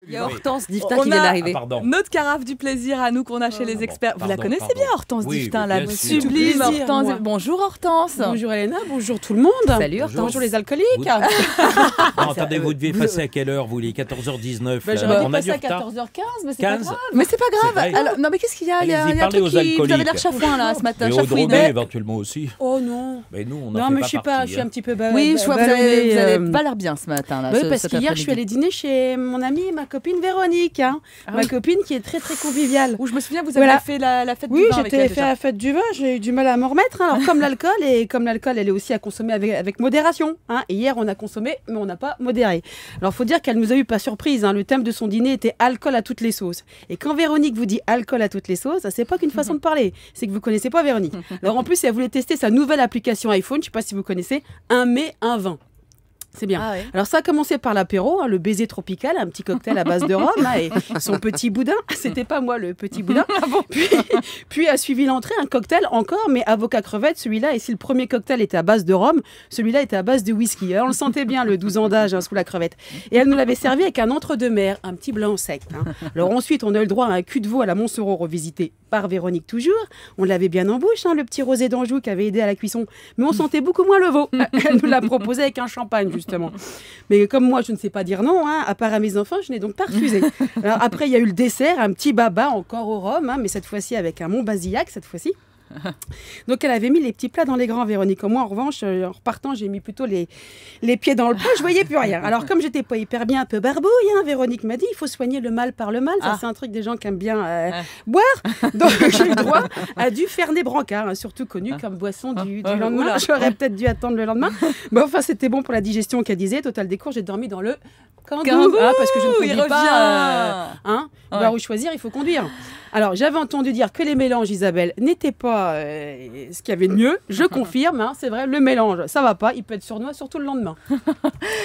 Il y a Hortense Diftin qui vient d'arriver. Notre carafe du plaisir à nous qu'on a chez les experts. Vous la connaissez bien, Hortense Diftin, la sublime Hortense. Bonjour Hortense. Bonjour Elena, bonjour tout le monde. Salut Hortense. Bonjour les alcooliques. Attendez, vous deviez passer à quelle heure, vous, les 14h19? J'aurais dû passer à 14h15, mais c'est pas grave. Mais c'est pas grave. Alors, non, mais qu'est-ce qu'il y a? Il y a un truc qui... Vous avez l'air chafouin là ce matin. Et au Dromé, éventuellement aussi. Oh non. Mais nous, on non, mais je sais pas, je suis un petit peu oui, je vois que vous avez pas l'air bien ce matin. Oui, parce qu'hier, je suis allée dîner chez mon amie, ma copine Véronique. Ma copine qui est très très conviviale. Où je me souviens, vous avez fait la fête du vin. Oui, j'étais fait la fête du vin, j'ai eu du mal à m'en remettre. Alors, comme l'alcool, elle est aussi à consommer avec modération. Et hier, on a consommé, mais on n'a pas modéré. Alors, il faut dire qu'elle nous a eu pas surprise. Le thème de son dîner était alcool à toutes les sauces. Et quand Véronique vous dit alcool à toutes les sauces, c'est pas qu'une façon de parler, c'est que vous connaissez pas Véronique. Alors, en plus, elle voulait tester sa nouvelle application iPhone, je sais pas si vous connaissez, un mai, un vin. C'est bien. Ah ouais. Alors ça a commencé par l'apéro, le baiser tropical, un petit cocktail à base de rhum et son petit boudin. C'était pas moi le petit boudin. Puis a suivi l'entrée, un cocktail encore, mais avocat crevette, celui-là. Et si le premier cocktail était à base de rhum, celui-là était à base de whisky. Alors, on le sentait bien, le 12 ans d'âge sous la crevette. Et elle nous l'avait servi avec un entre-deux-mer, un petit blanc sec. Alors ensuite, on a eu le droit à un cul de veau à la Montsereau revisité par Véronique toujours. On l'avait bien en bouche, le petit rosé d'Anjou qui avait aidé à la cuisson. Mais on sentait beaucoup moins le veau. Elle nous l'a proposé avec un champagne, justement. Mais comme moi, je ne sais pas dire non, à part à mes enfants, je n'ai donc pas refusé. Alors après, il y a eu le dessert, un petit baba encore au rhum, mais cette fois-ci avec un Montbazillac, cette fois-ci. Donc elle avait mis les petits plats dans les grands, Véronique. Moi en revanche, en repartant, j'ai mis plutôt les pieds dans le plat, je voyais plus rien. Alors comme j'étais pas hyper bien, un peu barbouille, Véronique m'a dit il faut soigner le mal par le mal. Ça c'est un truc des gens qui aiment bien boire. Donc j'ai eu droit à du Fernet Brancard, surtout connu comme boisson du lendemain. J'aurais peut-être dû attendre le lendemain. Mais enfin c'était bon pour la digestion qu'elle disait. Total des cours, j'ai dormi dans le Kangoo, parce que je ne conduis pas. Où choisir, il faut conduire. Alors, j'avais entendu dire que les mélanges, Isabelle, n'étaient pas ce qu'il y avait de mieux. Je confirme, c'est vrai, le mélange, ça va pas. Il peut être sournois, surtout le lendemain.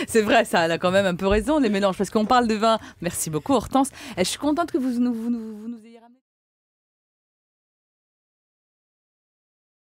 C'est vrai, ça, elle a quand même un peu raison, les mélanges, parce qu'on parle de vin. Merci beaucoup, Hortense. Je suis contente que vous nous